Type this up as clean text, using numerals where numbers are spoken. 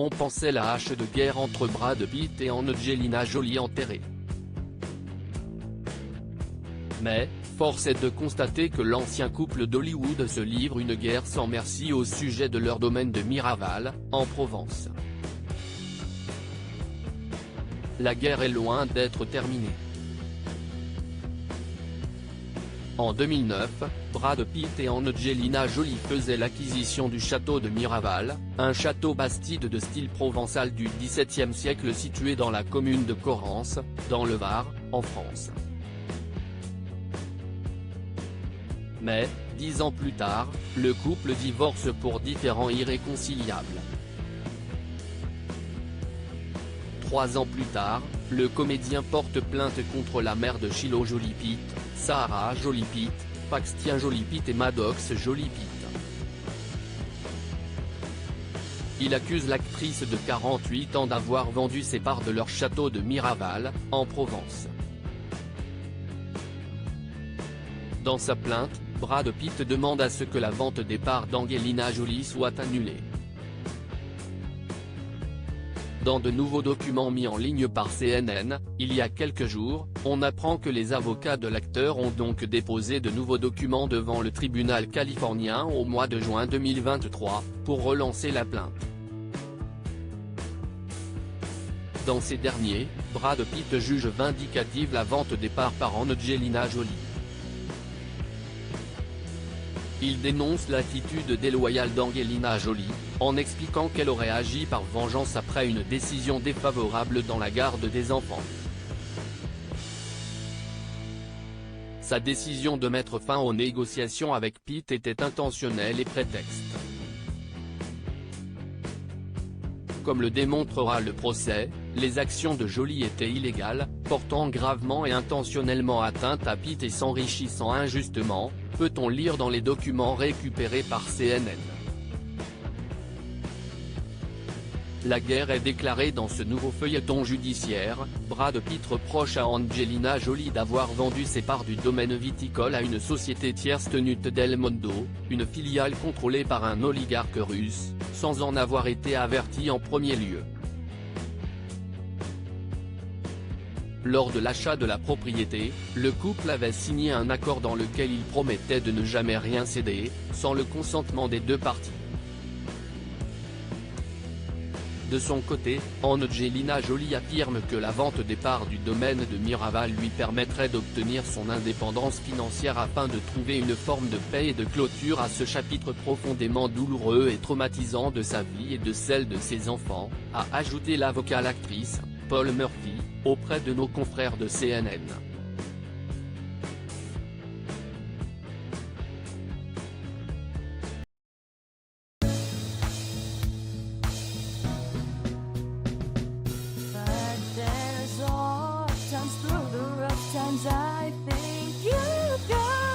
on pensait la hache de guerre entre Brad Pitt et Angelina Jolie enterrée. Mais, force est de constater que l'ancien couple d'Hollywood se livre une guerre sans merci au sujet de leur domaine de Miraval, en Provence. La guerre est loin d'être terminée. En 2009, Brad Pitt et Angelina Jolie faisaient l'acquisition du château de Miraval, un château bastide de style provençal du XVIIe siècle situé dans la commune de Corrence, dans le Var, en France. Mais, 10 ans plus tard, le couple divorce pour différends irréconciliables. 3 ans plus tard, le comédien porte plainte contre la mère de Shiloh Jolie Pitt, Sarah Jolie Pitt, Paxton Jolie Pitt et Maddox Jolie Pitt. Il accuse l'actrice de 48 ans d'avoir vendu ses parts de leur château de Miraval, en Provence. Dans sa plainte, Brad Pitt demande à ce que la vente des parts d'Angelina Jolie soit annulée. Dans de nouveaux documents mis en ligne par CNN, il y a quelques jours, on apprend que les avocats de l'acteur ont donc déposé de nouveaux documents devant le tribunal californien au mois de juin 2023, pour relancer la plainte. Dans ces derniers, Brad Pitt juge vindicative la vente des parts par Angelina Jolie. Il dénonce l'attitude déloyale d'Angelina Jolie, en expliquant qu'elle aurait agi par vengeance après une décision défavorable dans la garde des enfants. Sa décision de mettre fin aux négociations avec Pitt était intentionnelle et prétexte. Comme le démontrera le procès, les actions de Jolie étaient illégales, portant gravement et intentionnellement atteinte à Pitt et s'enrichissant injustement, peut-on lire dans les documents récupérés par CNN. La guerre est déclarée dans ce nouveau feuilleton judiciaire. Brad Pitt reproche à Angelina Jolie d'avoir vendu ses parts du domaine viticole à une société tierce tenue Del Mondo, une filiale contrôlée par un oligarque russe, sans en avoir été averti en premier lieu. Lors de l'achat de la propriété, le couple avait signé un accord dans lequel il promettait de ne jamais rien céder, sans le consentement des deux parties. De son côté, Angelina Jolie affirme que la vente des parts du domaine de Miraval lui permettrait d'obtenir son indépendance financière afin de trouver une forme de paix et de clôture à ce chapitre profondément douloureux et traumatisant de sa vie et de celle de ses enfants, a ajouté l'avocat à l'actrice, Paul Murphy, auprès de nos confrères de CNN. Sometimes through the rough times I think you got